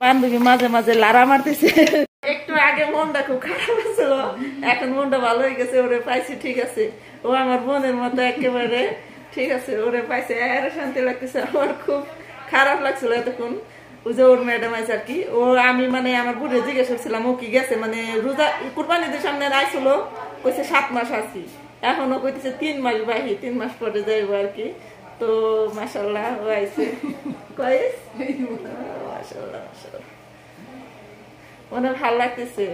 বান্ধবী মাঝে মাঝে লারা মারতেছে। একটু আগে মনটা খুব খারাপ ছিল, এখন মনটা ভালো হয়ে গেছে। ওরে পাইছি, ঠিক আছে, ও আমার বোনের মতো একেবারে, ঠিক আছে, ওরে পাইছে, এর শান্তি লাগতেছে। আমার খুব খারাপ লাগছিল এতক্ষণ। ওই যে ওর ম্যাডাম আছে আর কি, ও আমি মানে আমার বুড়ে জিজ্ঞেস করছিলাম ও কি গেছে, মানে রোজা কুরবানিদের সামনে আইছিল, কইছে 7 মাস আছি, এখনো কইতেছে 3 মাস বাহি, 3 মাস পরে যাইবো আর কি। তো মাশাআল্লাহ ও আইছে, কইস মাশাআল্লাহ মাশাআল্লাহ, অনেক ভালো লাগতেছে।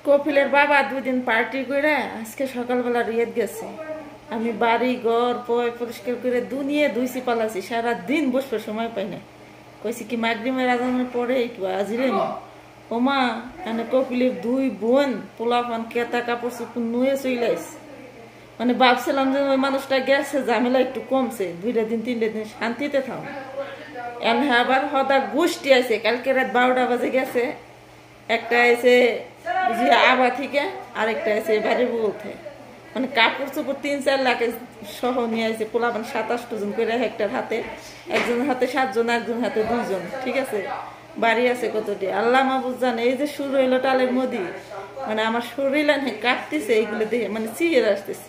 কপিলের বাবা 2 দিন পার্টি করে আজকে সকালবেলা রিয়েদ গেছে। আমি বাড়ি ঘর পরিষ্কার করে দুনিয়ে ধুইছি পালাছি, সারাদিন বসবার সময় পাই না। কইছি কি মাগরিবের আজানের পরে একটু আজিরে না ওমা, এনে কপিলের 2 বোন পোলাপান কেতা কাপড় চোপড় নুয়ে চইলাইছে। মানে ভাবছিলাম যে ওই মানুষটা গেছে, ঝামেলা একটু কমছে, 2 দিন 3 দিন শান্তিতে থাম। এনে আবার হদা গোষ্ঠী আছে, কালকে রাত 12টা বাজে গেছে। একটা আছে আবা থেকে, আরেকটা আছে বাড়ির বলতে, মানে কাপড় চোপড় 3-4 লাখ সহ নিয়ে আসছে। পোলাপান 27 জন করে একটার হাতে, একজনের হাতে 7 জন, একজন হাতে 2 জন, ঠিক আছে। বাড়ি আছে কতটি আল্লাহ মাহবুব জানে। এই যে শুরু হইলো টালের মধ্যে, মানে আমার শরীর কাঁপতেছে এইগুলো দেখে, মানে চিয়ের আসতেছে।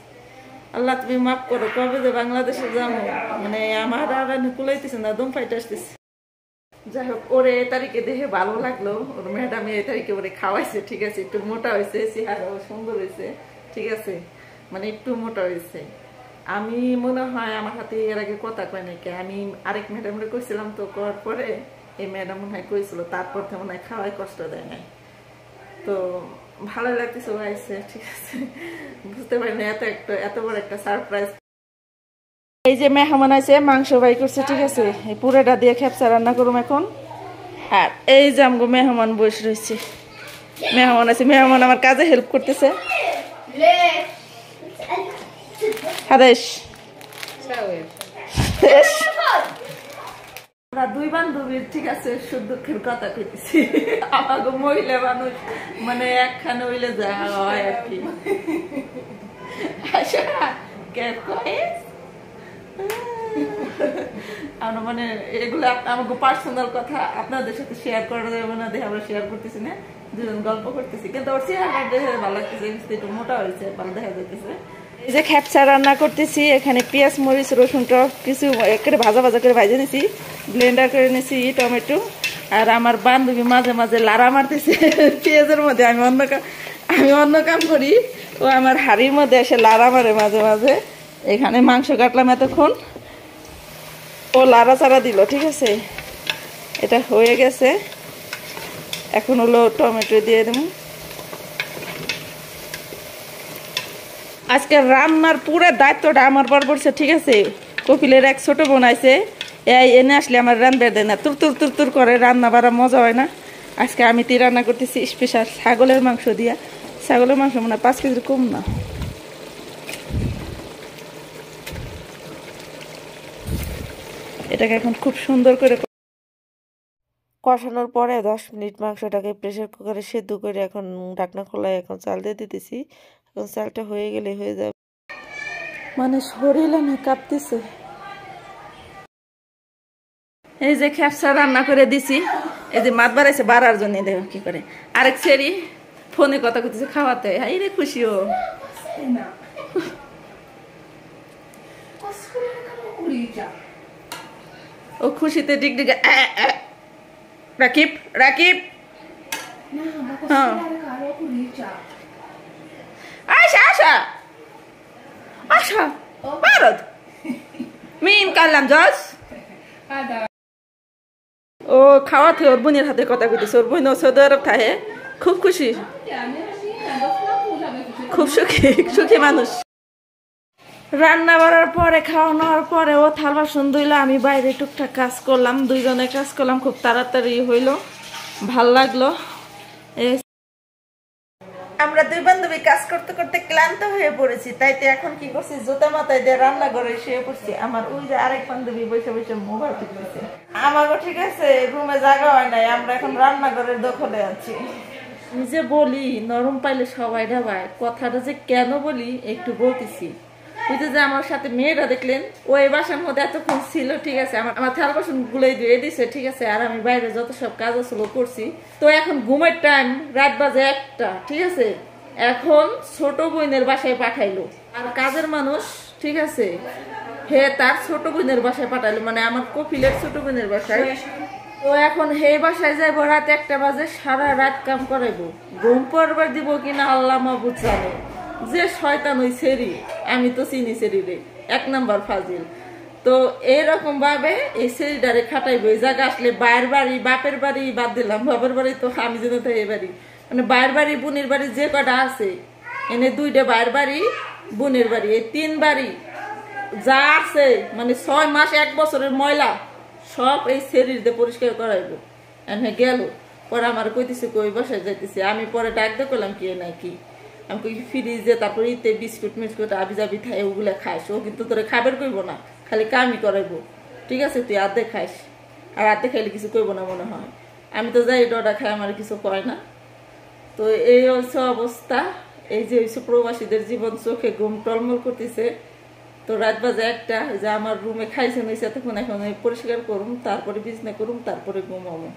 আল্লাহ তুমি মাফ করো, কবে যে বাংলাদেশে যাবো, মানে আমার আর কুলাইতেছে না, দম ফাইটে আসতেছে। যাই হোক, ওরে এ তারিখে দেখে ভালো লাগলো, ওর ম্যাডামে এই তারিখে ওরে খাওয়াইছে, ঠিক আছে, একটু মোটা হয়েছে, চেহারাও সুন্দর হয়েছে, ঠিক আছে, মানে একটু মোটা হয়েছে। আমি মনে হয় আমার হাতে এর আগে কথা কয় নাকি, আমি আরেক ম্যাডামরে কইছিলাম, তো করার পরে এই ম্যাডাম মনে হয় কইছিল, তারপর তো মনে হয় খাওয়াই কষ্ট দেয় নাই। তো ভালো লাগতেছে ও আইছে, ঠিক আছে, বুঝতে পারি না এত বড় একটা সারপ্রাইজ। এই যে মেহমান আছে, মাংস বাই করছে, ঠিক আছে, এই পুরোটা দিয়ে খেপসা রান্না করুম এখন। আর এই যে আমগো মেহমান বসে রয়েছে, মেহমান আছে, মেহমান আমার কাজে হেল্প করতেছে। হাদেশ আমরা 2 বান্ধবীর, ঠিক আছে, সুখ দুঃখের কথা কইতেছি। আমাকে মহিলা মানুষ মানে একখানে হইলে যা হয় আর কি। আমরা মানে এগুলো আমাকে পার্সোনাল কথা আপনাদের সাথে শেয়ার করা যাবে না, দেখে আমরা শেয়ার করতেছি না, দুজন গল্প করতেছি। কিন্তু ওর চেহারা দেখে ভালো লাগতেছে, একটু মোটা হয়েছে, ভালো দেখা যাইতেছে। এই যে খেপসা রান্না করতেছি, এখানে পেঁয়াজ মরিচ রসুনটা কিছু একেবারে ভাজা ভাজা করে ভাজে নিছি, ব্লেন্ডার করে নিছি টমেটো। আর আমার বান্ধবী মাঝে মাঝে লারা মারতেছে পেঁয়াজের মধ্যে, আমি অন্য কাম করি, ও আমার হাড়ির মধ্যে এসে লারা মারে মাঝে মাঝে। এখানে মাংস কাটলাম এতক্ষণ, ও লারা চারা দিল, ঠিক আছে, এটা হয়ে গেছে। এখন হলো টমেটো দিয়ে দেব। আজকে রান্নার পুরো দায়িত্বটা আমার পর পড়ছে, ঠিক আছে। কপিলের এক ছোট বোন আছে, এই এনে আসলে আমার রান্না দেয় না, তুর তুর তুর তুর করে, রান্না বাড়া মজা হয় না। আজকে আমি রান্না করতেছি স্পেশাল ছাগলের মাংস দিয়া। ছাগলের মাংস মনে হয় 5 কেজির কম না। এটাকে এখন খুব সুন্দর করে কষানোর পরে 10 মিনিট মাংসটাকে প্রেসার কুকারে সেদ্ধ করে এখন ঢাকনা খোলায় এখন চাল দিয়ে দিতেছি। এখন চালটা হয়ে গেলে হয়ে যাবে, মানে শরীর না কাঁপতেছে। এই যে খেপসা রান্না করে দিছি, এই যে মাছ বাড়াইছে বাড়ার জন্য, দেখো কি করে। আরেক সেরি ফোনে কথা করতেছে খাওয়াতে, হাই রে খুশি ও খুশিতে ডিগডিগে। রাকিব রাকিব আশা আশা আশা ভারত মিম কালাম জজ। ও খাওয়াতে ওর বোনের হাতে কথা কইতেছে, ওর বোন সৌদি আরব থাকে, খুব খুশি, খুব সুখী মানুষ। রান্না করার পরে খাওয়ানোর পরে ও থাল বাসন ধুইলো, আমি বাইরে টুকটাক কাজ করলাম, 2 জনে কাজ করলাম, খুব তাড়াতাড়ি হইলো, ভাল লাগলো। আমরা 2 বান্ধবী কাজ করতে করতে ক্লান্ত হয়ে পড়েছি, তাইতে এখন কি করছি, জুতা মাথায় দিয়ে রান্না করে শুয়ে পড়ছি। আমার ওই যে আরেক বান্ধবী বসে বসে মোবাইল টিপতেছে। আমারও ঠিক আছে, রুমে জায়গা হয় নাই, আমরা এখন রান্নাঘরের দখলে আছি। নিজে বলি নরম পাইলে সবাই ঢাবায়, কথাটা যে কেন বলি একটু বলতেছি। ওই যে আমার সাথে মেয়েরা দেখলেন ও এই বাসার মধ্যে এতক্ষণ ছিল, ঠিক আছে, আমার থাল বাসন গুলাই দিয়ে দিছে, ঠিক আছে, আর আমি বাইরে যত সব কাজ ছিল করছি। তো এখন ঘুমের টাইম, রাত বাজে 1টা, ঠিক আছে। এখন ছোট বোনের বাসায় পাঠাইলো, আর কাজের মানুষ, ঠিক আছে, হে তার ছোট বোনের বাসায় পাঠাইলো, মানে আমার কপিলের ছোট বোনের বাসায়। তো এখন হে বাসায় যাইবো রাত 1টা বাজে, সারা রাত কাম করাইবো, ঘুম পড়বার দিব কিনা আল্লাহ মাহবুব জানে। যে শয়তান ওই সেরি, আমি তো চিনি সেরি রে, 1 নাম্বার ফাজিল। তো এইরকম ভাবে এই সেরিটারে খাটাইবো। এই জায়গা আসলে বাইরের বাড়ি, বাপের বাড়ি বাদ দিলাম, বাপের বাড়ি তো আমি যেন তো এই বাড়ি, মানে বাইরের বাড়ি বোনের বাড়ি যে কটা আছে, এনে 2টা বাইরের বাড়ি বোনের বাড়ি, এই 3 বাড়ি যা আছে, মানে 6 মাস 1 বছরের ময়লা সব এই সেরির দিয়ে পরিষ্কার করাইবো। এনে গেল পরে আমার কইতেছে কই বাসায় যাইতেছে, আমি পরে ডাক দিয়ে করলাম কি নাই কি, আমি কই ফ্রিজে তারপরে ইতে বিস্কুট মিস্কুট আবি যাবি খাই, ওগুলো খাইস, ও কিন্তু তোরে খাবার কইব না, খালি কামই করাইবো, ঠিক আছে, তুই আধে খাইস, আর আধে খাইলে কিছু কইব না মনে হয়। আমি তো যাই ডটা খাই, আমার কিছু কয় না। তো এই হচ্ছে অবস্থা, এই যে হচ্ছে প্রবাসীদের জীবন, চোখে ঘুম টলমল করতেছে। তো রাত বাজে 1টা, যে আমার রুমে খাইছে নিয়েছে, তখন এখন পরিষ্কার করুম, তারপরে বিছনা করুম, তারপরে ঘুমাবো।